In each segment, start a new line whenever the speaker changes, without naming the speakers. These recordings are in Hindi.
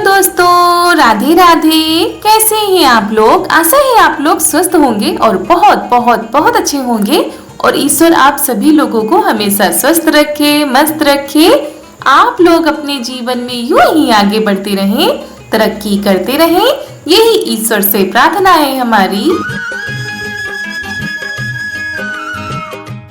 दोस्तों, राधे राधे। कैसे हैं आप लोग? आशा है आप लोग स्वस्थ होंगे और बहुत बहुत बहुत अच्छे होंगे। और ईश्वर आप सभी लोगों को हमेशा स्वस्थ रखे, मस्त रखे। आप लोग अपने जीवन में यूं ही आगे बढ़ते रहें, तरक्की करते रहें, यही ईश्वर से प्रार्थना है हमारी।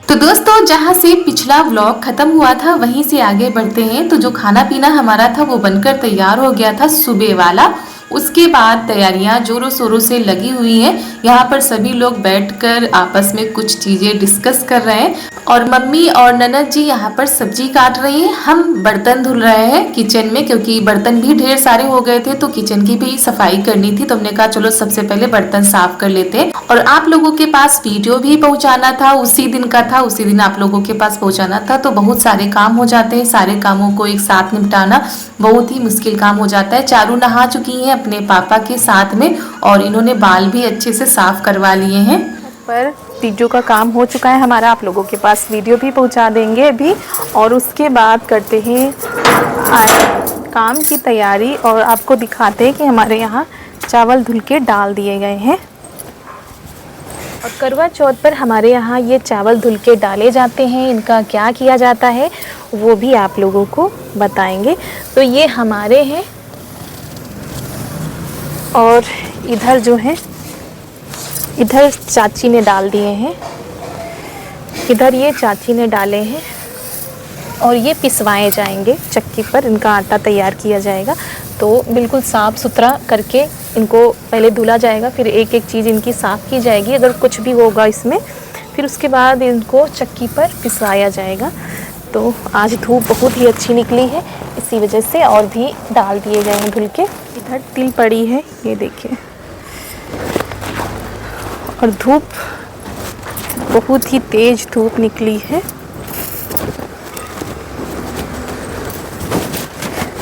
तो दोस्तों, जहाँ से पिछला व्लॉग खत्म हुआ था वहीं से आगे बढ़ते हैं। तो जो खाना पीना हमारा था वो बनकर तैयार हो गया था सुबह वाला। उसके बाद तैयारियां जोरों शोरों से लगी हुई हैं। यहाँ पर सभी लोग बैठकर आपस में कुछ चीजें डिस्कस कर रहे हैं और मम्मी और ननद जी यहाँ पर सब्जी काट रही हैं। हम बर्तन धुल रहे हैं किचन में, क्योंकि बर्तन भी ढेर सारे हो गए थे तो किचन की भी सफाई करनी थी। तो हमने कहा चलो सबसे पहले बर्तन साफ कर लेते हैं। और आप लोगों के पास वीडियो भी पहुंचाना था, उसी दिन का था, उसी दिन आप लोगों के पास पहुंचाना था। तो बहुत सारे काम हो जाते हैं, सारे कामों को एक साथ निपटाना बहुत ही मुश्किल काम हो जाता है। चारू नहा चुकी हैं अपने पापा के साथ में और इन्होंने बाल भी अच्छे से साफ करवा लिए हैं।
पर तीजों का काम हो चुका है हमारा, आप लोगों के पास वीडियो भी पहुंचा देंगे अभी। और उसके बाद करते हैं काम की तैयारी और आपको दिखाते हैं कि हमारे यहाँ चावल धुल के डाल दिए गए हैं। और करवा चौथ पर हमारे यहाँ ये चावल धुल के डाले जाते हैं। इनका क्या किया जाता है वो भी आप लोगों को बताएंगे। तो ये हमारे हैं और इधर जो है, इधर चाची ने डाल दिए हैं, इधर ये चाची ने डाले हैं। और ये पिसवाए जाएंगे चक्की पर, इनका आटा तैयार किया जाएगा। तो बिल्कुल साफ़ सुथरा करके इनको पहले धुला जाएगा, फिर एक एक चीज़ इनकी साफ़ की जाएगी अगर कुछ भी होगा इसमें। फिर उसके बाद इनको चक्की पर पिसवाया जाएगा। तो आज धूप बहुत ही अच्छी निकली है, इसी वजह से और भी डाल दिए गए हैं धुल के। इधर तिल पड़ी है, ये देखिए। और धूप बहुत ही तेज धूप निकली है।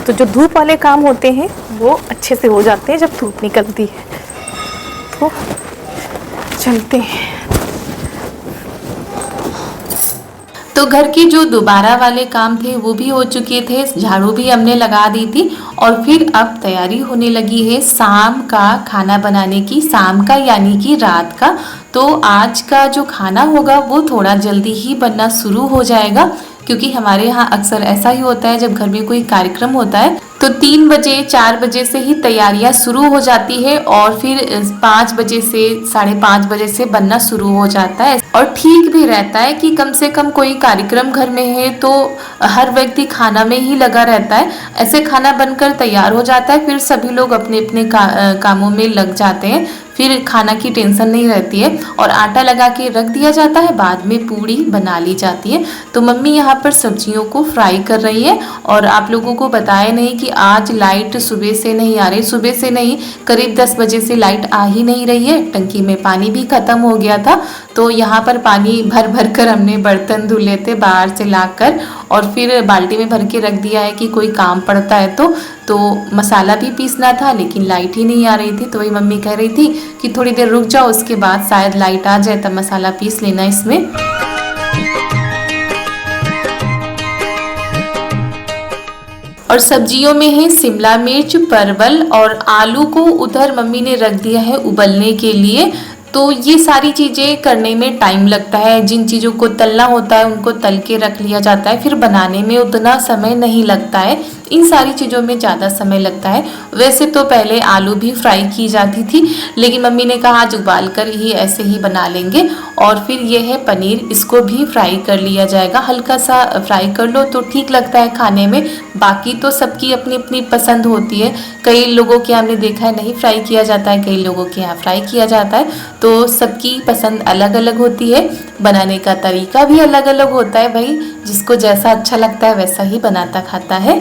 तो जो धूप वाले काम होते हैं वो अच्छे से हो जाते हैं जब धूप निकलती है। तो चलते हैं।
तो घर के जो दोबारा वाले काम थे वो भी हो चुके थे, झाड़ू भी हमने लगा दी थी। और फिर अब तैयारी होने लगी है शाम का खाना बनाने की, शाम का यानी कि रात का। तो आज का जो खाना होगा वो थोड़ा जल्दी ही बनना शुरू हो जाएगा, क्योंकि हमारे यहाँ अक्सर ऐसा ही होता है जब घर में कोई कार्यक्रम होता है तो 3 बजे 4 बजे से ही तैयारियां शुरू हो जाती है और फिर 5 बजे से 5:30 बजे से बनना शुरू हो जाता है। और ठीक भी रहता है कि कम से कम कोई कार्यक्रम घर में है तो हर व्यक्ति खाना में ही लगा रहता है। ऐसे खाना बनकर तैयार हो जाता है, फिर सभी लोग अपने अपने कामों में लग जाते हैं, फिर खाना की टेंशन नहीं रहती है। और आटा लगा के रख दिया जाता है, बाद में पूड़ी बना ली जाती है। तो मम्मी यहाँ पर सब्जियों को फ्राई कर रही है। और आप लोगों को बताया नहीं कि आज लाइट सुबह से नहीं आ रही, सुबह से नहीं, करीब 10 बजे से लाइट आ ही नहीं रही है। टंकी में पानी भी खत्म हो गया था, तो यहाँ पर पानी भर भर कर हमने बर्तन धुले थे बाहर से लाकर, और फिर बाल्टी में भर के रख दिया है कि कोई काम पड़ता है तो मसाला भी पीसना था, लेकिन लाइट ही नहीं आ रही थी। तो वही मम्मी कह रही थी कि थोड़ी देर रुक जाओ, उसके बाद शायद लाइट आ जाए तब मसाला पीस लेना इसमें। और सब्जियों में है शिमला मिर्च, परवल और आलू को उधर मम्मी ने रख दिया है उबलने के लिए। तो ये सारी चीज़ें करने में टाइम लगता है। जिन चीज़ों को तलना होता है उनको तल के रख लिया जाता है, फिर बनाने में उतना समय नहीं लगता है। इन सारी चीज़ों में ज़्यादा समय लगता है। वैसे तो पहले आलू भी फ्राई की जाती थी, लेकिन मम्मी ने कहा आज उबाल कर ही ऐसे ही बना लेंगे। और फिर ये है पनीर, इसको भी फ्राई कर लिया जाएगा। हल्का सा फ्राई कर लो तो ठीक लगता है खाने में। बाकी तो सबकी अपनी अपनी पसंद होती है। कई लोगों के हमने देखा है नहीं फ्राई किया जाता है, कई लोगों के यहाँ फ्राई किया जाता है। तो सबकी पसंद अलग अलग होती है, बनाने का तरीका भी अलग अलग होता है। भाई जिसको जैसा अच्छा लगता है वैसा ही बनाता खाता है।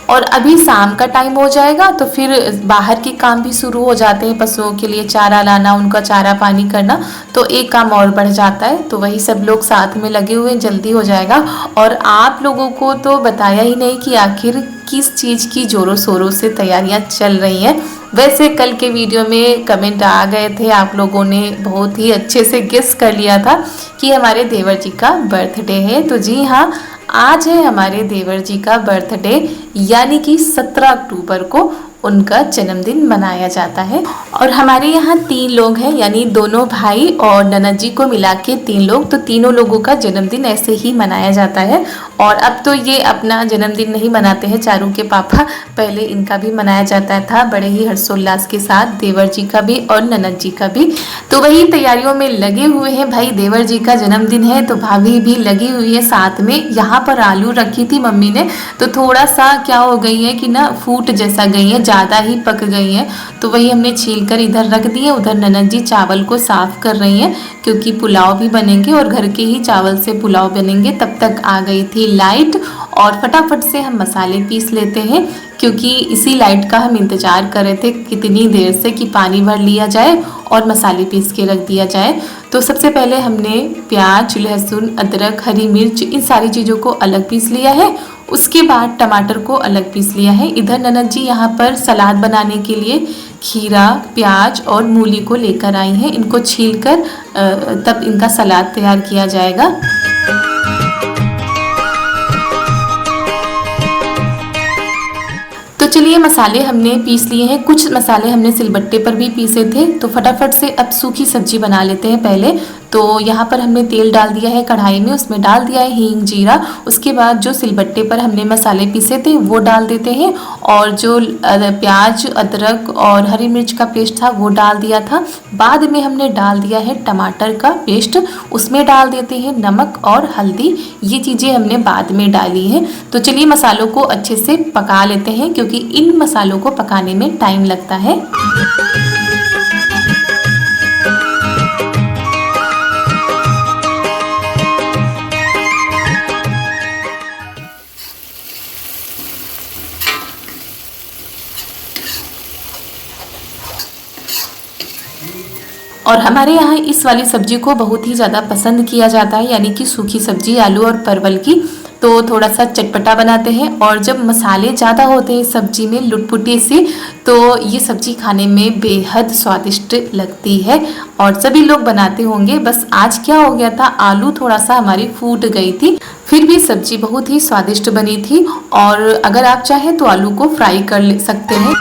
और अभी शाम का टाइम हो जाएगा तो फिर बाहर के काम भी शुरू हो जाते हैं, पशुओं के लिए चारा लाना, उनका चारा पानी करना, तो एक काम और बढ़ जाता है। तो वही सब लोग साथ में लगे हुए हैं, जल्दी हो जाएगा। और आप लोगों को तो बताया ही नहीं कि आखिर किस चीज़ की जोरों शोरों से तैयारियां चल रही हैं। वैसे कल के वीडियो में कमेंट आ गए थे, आप लोगों ने बहुत ही अच्छे से गेस कर लिया था कि हमारे देवर जी का बर्थडे है। तो जी हाँ, आज है हमारे देवर जी का बर्थडे, यानी कि 17 अक्टूबर को उनका जन्मदिन मनाया जाता है। और हमारे यहाँ 3 लोग हैं, यानी दोनों भाई और ननद जी को मिला के 3 लोग, तो तीनों लोगों का जन्मदिन ऐसे ही मनाया जाता है। और अब तो ये अपना जन्मदिन नहीं मनाते हैं चारू के पापा, पहले इनका भी मनाया जाता था बड़े ही हर्षोल्लास के साथ, देवर जी का भी और ननद जी का भी। तो वही तैयारियों में लगे हुए हैं भाई, देवर जी का जन्मदिन है तो भाभी भी लगी हुई है साथ में। यहाँ पर आलू रखी थी मम्मी ने, तो थोड़ा सा क्या हो गई है कि ना फूट जैसा गई है, ज़्यादा ही पक गई है, तो वही हमने छील कर इधर रख दिए। उधर ननद जी चावल को साफ कर रही हैं, क्योंकि पुलाव भी बनेंगे और घर के ही चावल से पुलाव बनेंगे। तब तक आ गई थी लाइट और फटाफट से हम मसाले पीस लेते हैं, क्योंकि इसी लाइट का हम इंतज़ार कर रहे थे कितनी देर से कि पानी भर लिया जाए और मसाले पीस के रख दिया जाए। तो सबसे पहले हमने प्याज, लहसुन, अदरक, हरी मिर्च, इन सारी चीज़ों को अलग पीस लिया है। उसके बाद टमाटर को अलग पीस लिया है। इधर ननद जी यहाँ पर सलाद बनाने के लिए खीरा, प्याज और मूली को लेकर आई हैं। इनको छीलकर तब इनका सलाद तैयार किया जाएगा। तो चलिए, मसाले हमने पीस लिए हैं, कुछ मसाले हमने सिलबट्टे पर भी पीसे थे। तो फटाफट से अब सूखी सब्जी बना लेते हैं पहले। तो यहाँ पर हमने तेल डाल दिया है कढ़ाई में, उसमें डाल दिया है हींग, जीरा। उसके बाद जो सिलबट्टे पर हमने मसाले पीसे थे वो डाल देते हैं, और जो प्याज, अदरक और हरी मिर्च का पेस्ट था वो डाल दिया था। बाद में हमने डाल दिया है टमाटर का पेस्ट, उसमें डाल देते हैं नमक और हल्दी, ये चीज़ें हमने बाद में डाली हैं। तो चलिए मसालों को अच्छे से पका लेते हैं, क्योंकि इन मसालों को पकाने में टाइम लगता है। और हमारे यहाँ इस वाली सब्जी को बहुत ही ज़्यादा पसंद किया जाता है, यानी कि सूखी सब्जी आलू और परवल की। तो थोड़ा सा चटपटा बनाते हैं, और जब मसाले ज़्यादा होते हैं सब्जी में लुटपुटी सी, तो ये सब्जी खाने में बेहद स्वादिष्ट लगती है और सभी लोग बनाते होंगे। बस आज क्या हो गया था, आलू थोड़ा सा हमारी फूट गई थी, फिर भी सब्जी बहुत ही स्वादिष्ट बनी थी। और अगर आप चाहें तो आलू को फ्राई कर सकते हैं।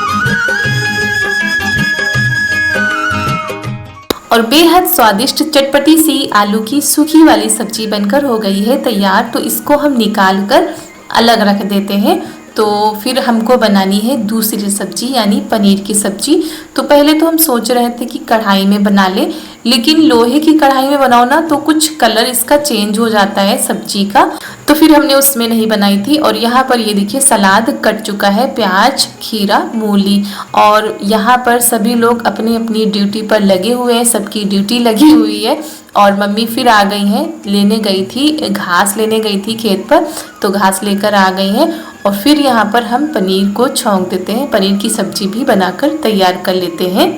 और बेहद स्वादिष्ट चटपटी सी आलू की सूखी वाली सब्जी बनकर हो गई है तैयार। तो इसको हम निकाल कर अलग रख देते हैं। तो फिर हमको बनानी है दूसरी सब्जी, यानी पनीर की सब्जी। तो पहले तो हम सोच रहे थे कि कढ़ाई में बना ले, लेकिन लोहे की कढ़ाई में बनाओ ना तो कुछ कलर इसका चेंज हो जाता है सब्जी का, तो फिर हमने उसमें नहीं बनाई थी। और यहाँ पर ये देखिए सलाद कट चुका है, प्याज, खीरा, मूली, और यहाँ पर सभी लोग अपनी अपनी ड्यूटी पर लगे हुए हैं, सबकी ड्यूटी लगी हुई है। और मम्मी फिर आ गई हैं, लेने गई थी घास लेने गई थी खेत पर, तो घास लेकर आ गई हैं। और फिर यहाँ पर हम पनीर को छौंक देते हैं, पनीर की सब्जी भी बनाकर तैयार कर लेते हैं।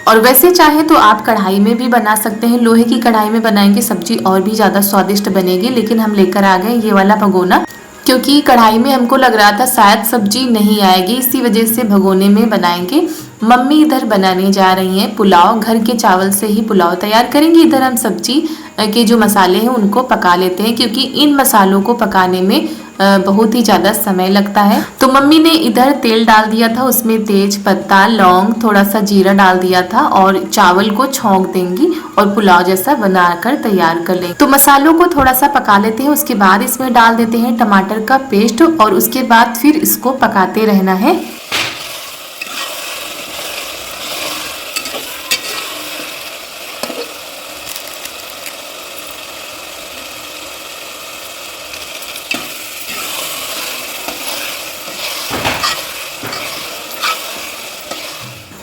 और वैसे चाहे तो आप कढ़ाई में भी बना सकते हैं, लोहे की कढ़ाई में बनाएंगे सब्जी और भी ज़्यादा स्वादिष्ट बनेगी। लेकिन हम लेकर आ गए ये वाला भगोना, क्योंकि कढ़ाई में हमको लग रहा था शायद सब्जी नहीं आएगी, इसी वजह से भगोने में बनाएंगे। मम्मी इधर बनाने जा रही हैं पुलाव, घर के चावल से ही पुलाव तैयार करेंगे। इधर हम सब्जी के जो मसाले हैं उनको पका लेते हैं, क्योंकि इन मसालों को पकाने में बहुत ही ज़्यादा समय लगता है। तो मम्मी ने इधर तेल डाल दिया था, उसमें तेज पत्ता, लौंग, थोड़ा सा जीरा डाल दिया था, और चावल को छौंक देंगी और पुलाव जैसा बनाकर तैयार कर लेंगे। तो मसालों को थोड़ा सा पका लेते हैं, उसके बाद इसमें डाल देते हैं टमाटर का पेस्ट, और उसके बाद फिर इसको पकाते रहना है।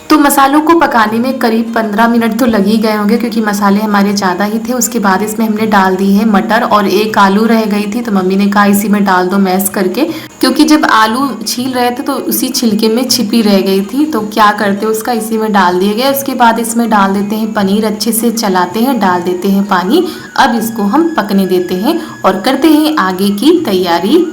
तो मसालों को पकाने में करीब 15 मिनट तो लग ही गए होंगे, क्योंकि मसाले हमारे ज़्यादा ही थे। उसके बाद इसमें हमने डाल दी है मटर, और एक आलू रह गई थी तो मम्मी ने कहा इसी में डाल दो मैश करके, क्योंकि जब आलू छील रहे थे तो उसी छिलके में छिपी रह गई थी, तो क्या करते उसका इसी में डाल दिया गया। उसके बाद इसमें डाल देते हैं पनीर, अच्छे से चलाते हैं, डाल देते हैं पानी। अब इसको हम पकने देते हैं और करते हैं आगे की तैयारी।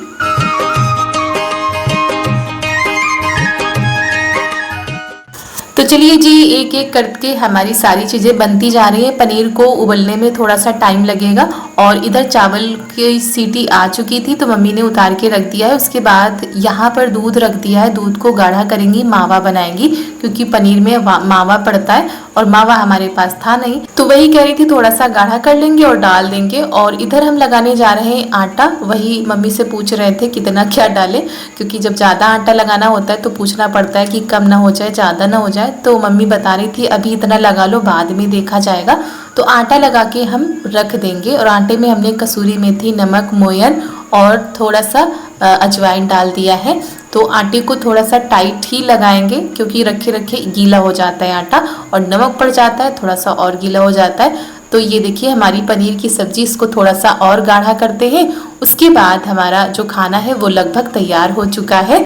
तो चलिए जी, एक एक करके हमारी सारी चीज़ें बनती जा रही हैं। पनीर को उबलने में थोड़ा सा टाइम लगेगा, और इधर चावल की सीटी आ चुकी थी तो मम्मी ने उतार के रख दिया है। उसके बाद यहाँ पर दूध रख दिया है, दूध को गाढ़ा करेंगी, मावा बनाएंगी, क्योंकि पनीर में मावा पड़ता है और मावा हमारे पास था नहीं, तो वही कह रही थी थोड़ा सा गाढ़ा कर लेंगे और डाल देंगे। और इधर हम लगाने जा रहे हैं आटा, वही मम्मी से पूछ रहे थे कितना क्या डालें, क्योंकि जब ज़्यादा आटा लगाना होता है तो पूछना पड़ता है कि कम ना हो जाए, ज़्यादा ना हो जाए। तो मम्मी बता रही थी अभी इतना लगा लो, बाद में देखा जाएगा। तो आटा लगा के हम रख देंगे, और आटे में हमने कसूरी मेथी, नमक, मोयन और थोड़ा सा अजवाइन डाल दिया है। तो आटे को थोड़ा सा टाइट ही लगाएंगे, क्योंकि रखे रखे गीला हो जाता है आटा, और नमक पड़ जाता है थोड़ा सा और गीला हो जाता है। तो ये देखिए हमारी पनीर की सब्जी, इसको थोड़ा सा और गाढ़ा करते हैं। उसके बाद हमारा जो खाना है वो लगभग तैयार हो चुका है।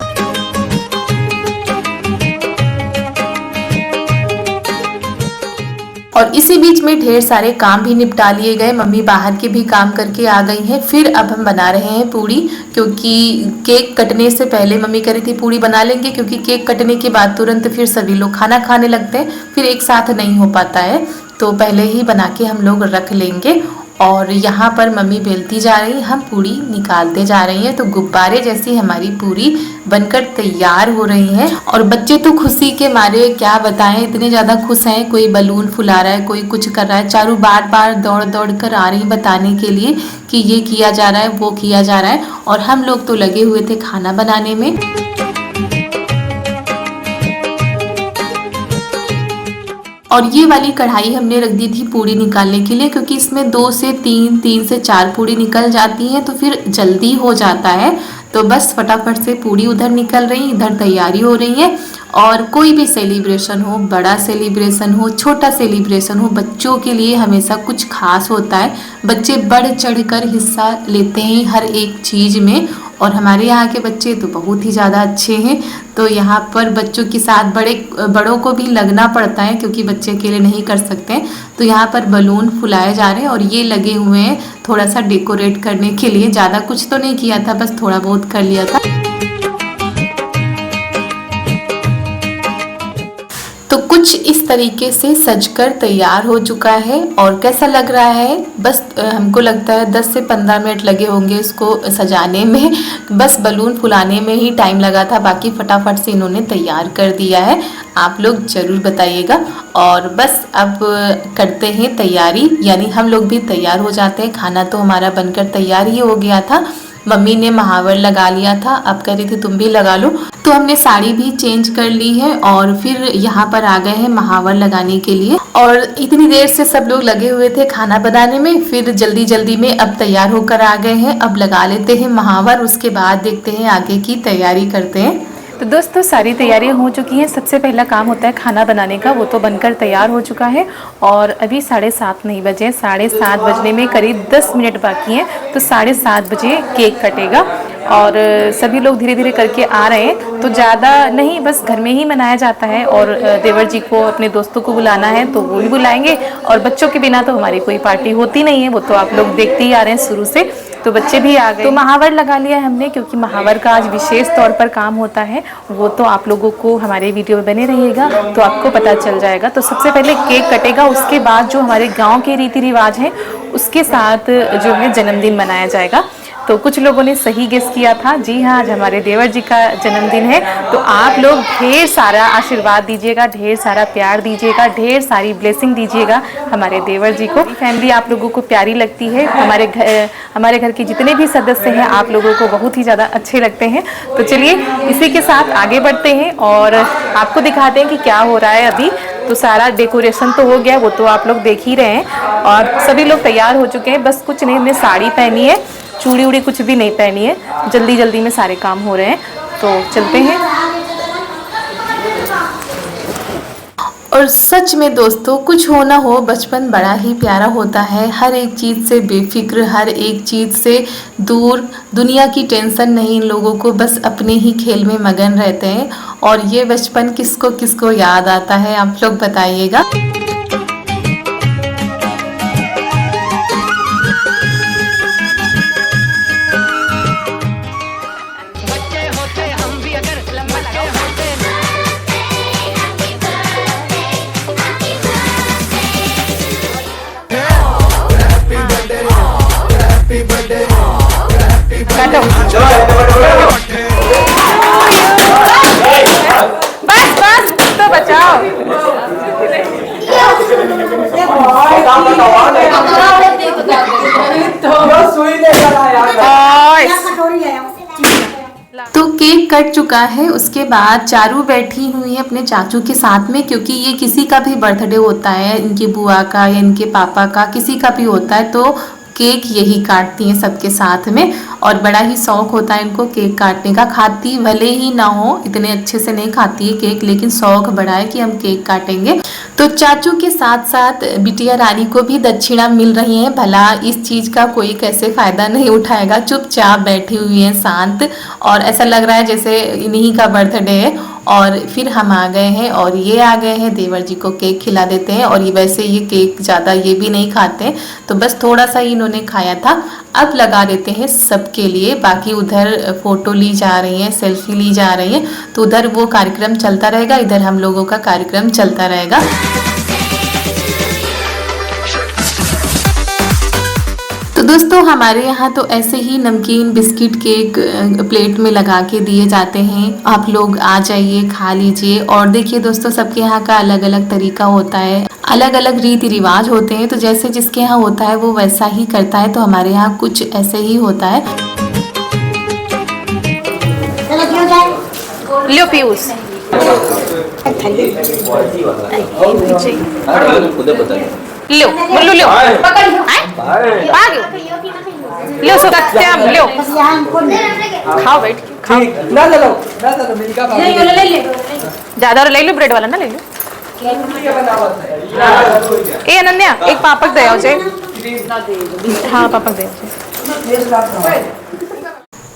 और इसी बीच में ढेर सारे काम भी निपटा लिए गए, मम्मी बाहर के भी काम करके आ गई हैं। फिर अब हम बना रहे हैं पूड़ी, क्योंकि केक कटने से पहले मम्मी कह रही थी पूड़ी बना लेंगे, क्योंकि केक कटने के बाद तुरंत फिर सभी लोग खाना खाने लगते हैं, फिर एक साथ नहीं हो पाता है, तो पहले ही बना के हम लोग रख लेंगे। और यहाँ पर मम्मी बेलती जा रही, हम पूड़ी निकालते जा रही हैं। तो गुब्बारे जैसी हमारी पूरी बनकर तैयार हो रही है, और बच्चे तो खुशी के मारे क्या बताएं, इतने ज़्यादा खुश हैं। कोई बलून फुला रहा है, कोई कुछ कर रहा है, चारू बार बार दौड़ दौड़ कर आ रही बताने के लिए कि ये किया जा रहा है, वो किया जा रहा है। और हम लोग तो लगे हुए थे खाना बनाने में। और ये वाली कढ़ाई हमने रख दी थी पूड़ी निकालने के लिए, क्योंकि इसमें 2 से 3, 3 से 4 पूड़ी निकल जाती हैं, तो फिर जल्दी हो जाता है। तो बस फटाफट से पूड़ी उधर निकल रही, इधर तैयारी हो रही है। और कोई भी सेलिब्रेशन हो, बड़ा सेलिब्रेशन हो, छोटा सेलिब्रेशन हो, बच्चों के लिए हमेशा कुछ खास होता है। बच्चे बढ़ चढ़ कर हिस्सा लेते हैं हर एक चीज़ में, और हमारे यहाँ के बच्चे तो बहुत ही ज़्यादा अच्छे हैं। तो यहाँ पर बच्चों के साथ बड़ों को भी लगना पड़ता है, क्योंकि बच्चे अकेले नहीं कर सकते हैं। तो यहाँ पर बलून फुलाए जा रहे हैं, और ये लगे हुए हैं थोड़ा सा डेकोरेट करने के लिए। ज़्यादा कुछ तो नहीं किया था, बस थोड़ा बहुत कर लिया था। तो कुछ इस तरीके से सजकर तैयार हो चुका है। और कैसा लग रहा है, बस हमको लगता है 10 से 15 मिनट लगे होंगे इसको सजाने में, बस बलून फुलाने में ही टाइम लगा था, बाकी फटाफट से इन्होंने तैयार कर दिया है। आप लोग ज़रूर बताइएगा। और बस अब करते हैं तैयारी, यानी हम लोग भी तैयार हो जाते हैं। खाना तो हमारा बनकर तैयार ही हो गया था। मम्मी ने महावर लगा लिया था, अब कह रही थी तुम भी लगा लो। तो हमने साड़ी भी चेंज कर ली है, और फिर यहाँ पर आ गए हैं महावर लगाने के लिए। और इतनी देर से सब लोग लगे हुए थे खाना बनाने में, फिर जल्दी जल्दी में अब तैयार होकर आ गए हैं। अब लगा लेते हैं महावर, उसके बाद देखते हैं आगे की तैयारी करते हैं।
तो दोस्तों सारी तैयारियां हो चुकी हैं। सबसे पहला काम होता है खाना बनाने का, वो तो बनकर तैयार हो चुका है। और अभी 7:30 नहीं बजे, 7:30 बजने में करीब 10 मिनट बाकी हैं। तो 7:30 बजे केक कटेगा, और सभी लोग धीरे धीरे करके आ रहे हैं। तो ज़्यादा नहीं, बस घर में ही मनाया जाता है। और देवर जी को, अपने दोस्तों को बुलाना है तो वो भी बुलाएंगे। और बच्चों के बिना तो हमारी कोई पार्टी होती नहीं है, वो तो आप लोग देखते ही आ रहे हैं शुरू से। तो बच्चे भी आ गए। तो महावर लगा लिया है हमने, क्योंकि महावर का आज विशेष तौर पर काम होता है। वो तो आप लोगों को हमारे वीडियो में बने रहिएगा तो आपको पता चल जाएगा। तो सबसे पहले केक कटेगा, उसके बाद जो हमारे गांव के रीति रिवाज हैं उसके साथ जो है जन्मदिन मनाया जाएगा। तो कुछ लोगों ने सही गेस किया था, जी हाँ, आज हमारे देवर जी का जन्मदिन है। तो आप लोग ढेर सारा आशीर्वाद दीजिएगा, ढेर सारा प्यार दीजिएगा, ढेर सारी ब्लेसिंग दीजिएगा हमारे देवर जी को। फैमिली आप लोगों को प्यारी लगती है, हमारे घर के जितने भी सदस्य हैं आप लोगों को बहुत ही ज़्यादा अच्छे लगते हैं। तो चलिए इसी के साथ आगे बढ़ते हैं और आपको दिखाते हैं कि क्या हो रहा है अभी। तो सारा डेकोरेशन तो हो गया, वो तो आप लोग देख ही रहे हैं, और सभी लोग तैयार हो चुके हैं। बस कुछ नहीं, हमने साड़ी पहनी है, चूड़ी उड़ी कुछ भी नहीं पहनी है। जल्दी जल्दी में सारे काम हो रहे हैं, तो चलते हैं।
और सच में दोस्तों, कुछ हो ना हो, बचपन बड़ा ही प्यारा होता है। हर एक चीज़ से बेफिक्र, हर एक चीज़ से दूर, दुनिया की टेंशन नहीं इन लोगों को, बस अपने ही खेल में मगन रहते हैं। और ये बचपन किसको किसको याद आता है, आप लोग बताइएगा।
बस बस तो बचाओ।
तो केक कट चुका है, उसके बाद चारू बैठी हुई है अपने चाचू के साथ में, क्योंकि ये किसी का भी बर्थडे होता है, इनकी बुआ का या इनके पापा का, किसी का भी होता है, तो केक यही काटती हैं सबके साथ में। और बड़ा ही शौक होता है इनको केक काटने का। खाती भले ही ना हो, इतने अच्छे से नहीं खाती है केक, लेकिन शौक बड़ा है कि हम केक काटेंगे। तो चाचू के साथ साथ बिटिया रानी को भी दक्षिणा मिल रही है। भला इस चीज़ का कोई कैसे फ़ायदा नहीं उठाएगा, चुपचाप बैठी हुई है शांत, और ऐसा लग रहा है जैसे इन्हीं का बर्थडे है। और फिर हम आ गए हैं और ये आ गए हैं, देवर जी को केक खिला देते हैं। और ये वैसे ये केक ज़्यादा ये भी नहीं खाते, तो बस थोड़ा सा ही इन्होंने खाया था। अब लगा देते हैं सबके लिए, बाकी उधर फ़ोटो ली जा रही है, सेल्फी ली जा रही है, तो उधर वो कार्यक्रम चलता रहेगा, इधर हम लोगों का कार्यक्रम चलता रहेगा। तो दोस्तों, हमारे यहाँ तो ऐसे ही नमकीन बिस्किट केक प्लेट में लगा के दिए जाते हैं। आप लोग आ जाइए, खा लीजिए। और देखिए दोस्तों, सबके यहाँ का अलग अलग तरीका होता है, अलग अलग रीति रिवाज होते हैं, तो जैसे जिसके यहाँ होता है वो वैसा ही करता है। तो हमारे यहाँ कुछ ऐसे ही होता है।
लियो पीयूष, लियो मुल्लू लियो, लियो सत्यम लियो, खाओ बैठ खाओ। ज्यादा ले लो, ब्रेड वाला ना ले लो। ए अनन्या, एक पापक दे आओ जे। हाँ पापक दे आओ।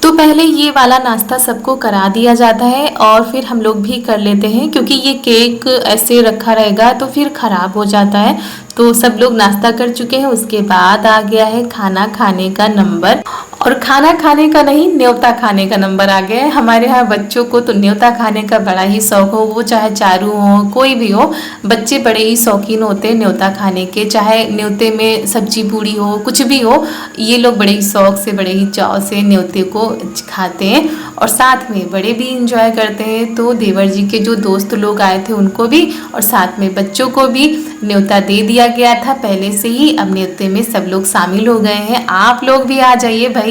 तो पहले ये वाला नाश्ता सबको करा दिया जाता है और फिर हम लोग भी कर लेते हैं, क्योंकि ये केक ऐसे रखा रहेगा तो फिर ख़राब हो जाता है। तो सब लोग नाश्ता कर चुके हैं, उसके बाद आ गया है खाना खाने का नंबर। और खाना खाने का नहीं, न्योता खाने का नंबर आ गया है। हमारे यहाँ बच्चों को तो न्योता खाने का बड़ा ही शौक हो, वो चाहे चारू हो कोई भी हो, बच्चे बड़े ही शौकीन होते हैं न्योता खाने के। चाहे न्योते में सब्जी पूड़ी हो, कुछ भी हो, ये लोग बड़े ही शौक से, बड़े ही चाव से न्योते को खाते हैं और साथ में बड़े भी इंजॉय करते हैं। तो देवर जी के जो दोस्त लोग आए थे उनको भी और साथ में बच्चों को भी न्योता दे दिया गया था पहले से ही। अब न्योते में सब लोग शामिल हो गए हैं। आप लोग भी आ जाइए भाई।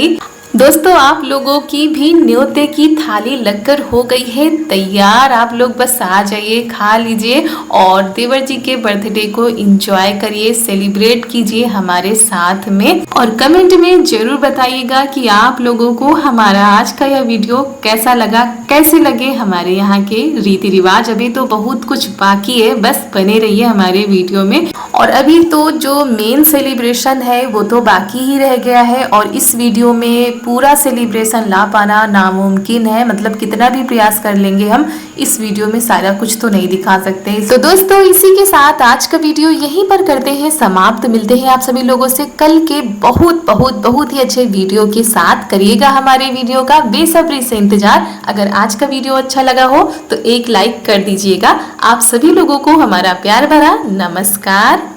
दोस्तों, आप लोगों की भी न्योते की थाली लगकर हो गई है तैयार। आप लोग बस आ जाइए, खा लीजिए और देवर जी के बर्थडे को एंजॉय करिए, सेलिब्रेट कीजिए हमारे साथ में। और कमेंट में जरूर बताइएगा कि आप लोगों को हमारा आज का यह वीडियो कैसा लगा, कैसे लगे हमारे यहाँ के रीति रिवाज। अभी तो बहुत कुछ बाकी है, बस बने रहिए हमारे वीडियो में। और अभी तो जो मेन सेलिब्रेशन है वो तो बाकी ही रह गया है और इस वीडियो में पूरा सेलिब्रेशन ला पाना नामुमकिन है। मतलब कितना भी प्रयास कर लेंगे हम, इस वीडियो में सारा कुछ तो नहीं दिखा सकते। तो दोस्तों, इसी के साथ आज का वीडियो यहीं पर करते हैं समाप्त। मिलते हैं आप सभी लोगों से कल के बहुत बहुत बहुत ही अच्छे वीडियो के साथ। करिएगा हमारे वीडियो का बेसब्री से इंतजार। अगर आज का वीडियो अच्छा लगा हो तो एक लाइक कर दीजिएगा। आप सभी लोगों को हमारा प्यार भरा नमस्कार।